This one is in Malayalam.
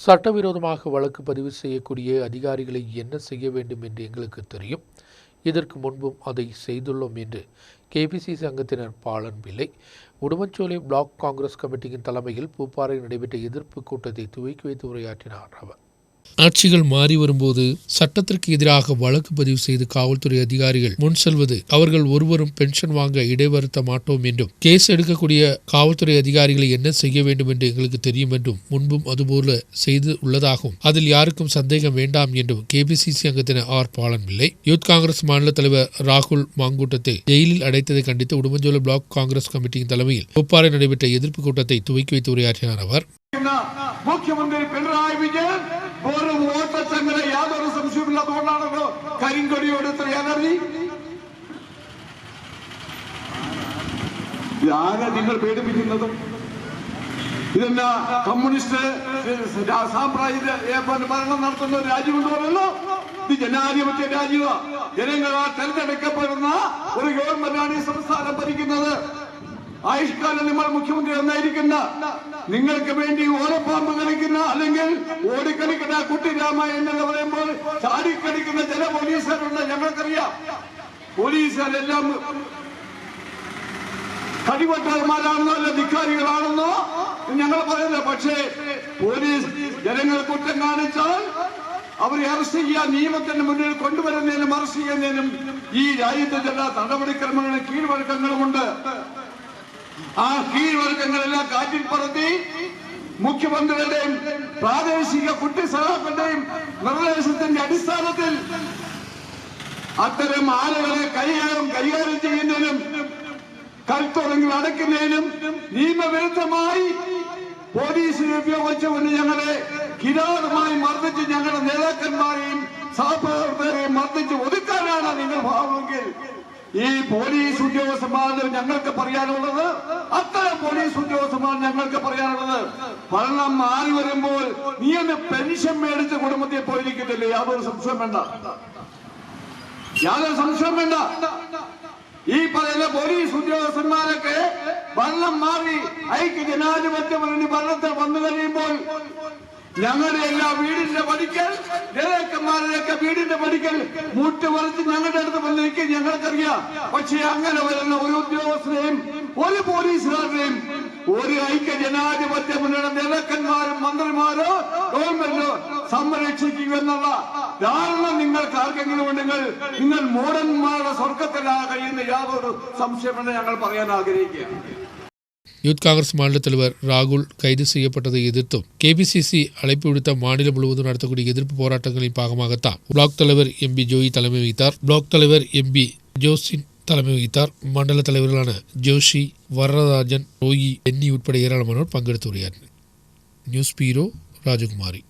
சட்டவிரோதமாக வழக்கு பதிவு செய்யக்கூடிய அதிகாரிகளை என்ன செய்ய வேண்டும் என்று எங்களுக்கு தெரியும். இதற்கு முன்பும் அதை செய்துள்ளோம் என்று கேபிசிசி அங்கத்தினர் பாலன் பிள்ளை உடுமச்சோலை பிளாக் காங்கிரஸ் கமிட்டியின் தலைமையில் பூப்பாறையில் நடைபெற்ற எதிர்ப்பு கூட்டத்தை துவக்கி வைத்து உரையாற்றினார். அவர் ஆட்சிகள் மாறி வரும்போது சட்டத்திற்கு எதிராக வழக்கு பதிவு செய்து காவல்துறை அதிகாரிகள் முன் செல்வது அவர்கள் ஒருவரும் பென்ஷன் வாங்க இடைவருத்த மாட்டோம் என்றும் கேஸ் எடுக்கக்கூடிய காவல்துறை அதிகாரிகளை என்ன செய்ய வேண்டும் என்று எங்களுக்கு தெரியும் என்றும் முன்பும் அதுபோல செய்து உள்ளதாகவும் அதில் யாருக்கும் சந்தேகம் வேண்டாம் என்றும் கேபிசிசி அங்கத்தினர் ஆர் பாலன் பிள்ளை யூத் காங்கிரஸ் மாநில தலைவர் ராகுல் மாங்கூட்டத்தை ஜெயிலில் அடைத்ததை கண்டித்து உடுமஞ்சோலை பிளாக் காங்கிரஸ் கமிட்டியின் தலைமையில் பூப்பாறை நடைபெற்ற எதிர்ப்பு கூட்டத்தை துவக்கி வைத்து உரையாற்றினார். அவர் മുഖ്യമന്ത്രി പിണറായി വിജയൻ ഒരു വോട്ടച്ചങ്ങനെ യാതൊരു സംശയമില്ലാത്തതുകൊണ്ടാണല്ലോ കരിങ്കൊടിയോട് ഇത്ര എനർജി. ഇതാകെ നിങ്ങൾ പേടിപ്പിക്കുന്നതും ഇതെന്നാ കമ്മ്യൂണിസ്റ്റ് സാമ്രാജ്യ ഭരണം നടത്തുന്ന ഒരു രാജ്യമെന്ന് പറയുന്നു. ഇത് ജനാധിപത്യ രാജ്യമാണ്. ജനങ്ങളാൽ തെരഞ്ഞെടുക്കപ്പെടുന്ന ഒരു ഗവൺമെന്റാണ് ഈ സംസ്ഥാനം ഭരിക്കുന്നത്. ആയുഷ്കാലം നിങ്ങൾ മുഖ്യമന്ത്രി എന്നായിരിക്കുന്ന നിങ്ങൾക്ക് വേണ്ടി ഓലപ്പാമ്പ് കളിക്കുന്ന അല്ലെങ്കിൽ ഓടിക്കളിക്കുന്ന കുട്ടി രാമായണൻ എന്ന് പറയുമ്പോൾ ചാടിക്കളിക്കുന്ന ചില പോലീസുകാരുണ്ട്. ഞങ്ങൾക്കറിയാം പോലീസുകാരെല്ലാം കടിവട്ടന്മാരാണെന്നോ അല്ല ധിക്കാരികളാണെന്നോ ഞങ്ങൾ പറയുന്നത്. പക്ഷേ പോലീസ് ജനങ്ങൾ കുറ്റം കാണിച്ചാൽ അവരെ അറസ്റ്റ് ചെയ്യാൻ നിയമത്തിന് മുന്നിൽ കൊണ്ടുവരുന്നതിനും അറസ്റ്റ് ചെയ്യുന്നതിനും ഈ രാജ്യത്തെ ചില നടപടിക്രമങ്ങളും കീഴ്വഴക്കങ്ങളുമുണ്ട്. ആ കീഴ്വഴക്കങ്ങളെല്ലാം കാറ്റിൽ പറത്തി മുഖ്യമന്ത്രിയുടെയും പ്രാദേശിക കുട്ടി സഹാക്കളുടെയും നിർദ്ദേശത്തിന്റെ അടിസ്ഥാനത്തിൽ അത്തരം ആളുകളെ കൈകാര്യം ചെയ്യുന്നതിനും കൽത്തുറങ്ങൾ അടയ്ക്കുന്നതിനും നിയമവിരുദ്ധമായി പോലീസിനെ ഉപയോഗിച്ചുകൊണ്ട് ഞങ്ങളെ കിരാതമായി മർദ്ദിച്ച് ഞങ്ങളുടെ നേതാക്കന്മാരെയും സഹപ്രവർത്തകരെയും മർദ്ദിച്ച് ഒതുക്കാനാണ് നിങ്ങൾ ഭാവമെങ്കിൽ ഈ പോലീസ് ഉദ്യോഗസ്ഥന്മാർ ഞങ്ങൾക്ക് പറയാനുള്ളത്, അത്തരം പോലീസ് ഉദ്യോഗസ്ഥന്മാർ ഞങ്ങൾക്ക് പറയാനുള്ളത്, ഭരണം മാറി വരുമ്പോൾ നീ ഒന്ന് പെൻഷൻ മേടിച്ച് കുടുംബത്തെ പോയിരിക്കത്തില്ലേ? യാതൊരു സംശയം വേണ്ട, യാതൊരു സംശയം വേണ്ട. ഈ പറയുന്ന പോലീസ് ഉദ്യോഗസ്ഥന്മാരൊക്കെ ഭരണം മാറി ഐക്യ ജനാധിപത്യ മുന്നണി ഭരണത്തിൽ വന്നു കഴിയുമ്പോൾ ഞങ്ങളുടെ എല്ലാ വീടിന്റെ പടിക്കൽ നേതാക്കന്മാരുടെയൊക്കെ വീടിന്റെ പടിക്കൽ മുട്ടുപറിച്ച് ഞങ്ങളുടെ അടുത്ത് വന്നിരിക്കും ഞങ്ങൾക്കറിയാം. പക്ഷെ അങ്ങനെ വരുന്ന ഒരു ഉദ്യോഗസ്ഥനെയും ഒരു പോലീസുകാരനെയും ഒരു ഐക്യ ജനാധിപത്യ മുന്നണി നേതാക്കന്മാരും മന്ത്രിമാരോ ഗവൺമെന്റോ സംരക്ഷിക്കുക എന്നുള്ള ധാരണ നിങ്ങൾക്ക് ആർക്കെങ്കിലും ഉണ്ടെങ്കിൽ നിങ്ങൾ മോഡന്മാരുടെ സ്വർഗത്തിലാണ് കഴിയുന്ന യാതൊരു സംശയമെന്ന് ഞങ്ങൾ പറയാൻ ആഗ്രഹിക്കുകയാണ്. யூத் காங்கிரஸ் மாநில தலைவர் ராகுல் கைது செய்யப்பட்டதை எதிர்த்தும் கேபிசிசி அழைப்பு விடுத்த மாநிலம் முழுவதும் நடத்தக்கூடிய எதிர்ப்பு போராட்டங்களின் பாகமாகத்தான் பிளாக் தலைவர் எம்பி ஜோயி தலைமை வைத்தார். பிளாக் தலைவர் எம்பி ஜோசின் தலைமை வகித்தார். மண்டல தலைவர்களான ஜோஷி, வரதராஜன், ரோயி, எண்ணி உட்பட ஏராளமானோர் பங்கெடுத்து உரையாற்றினர். நியூஸ் பீரோ ராஜகுமாரி.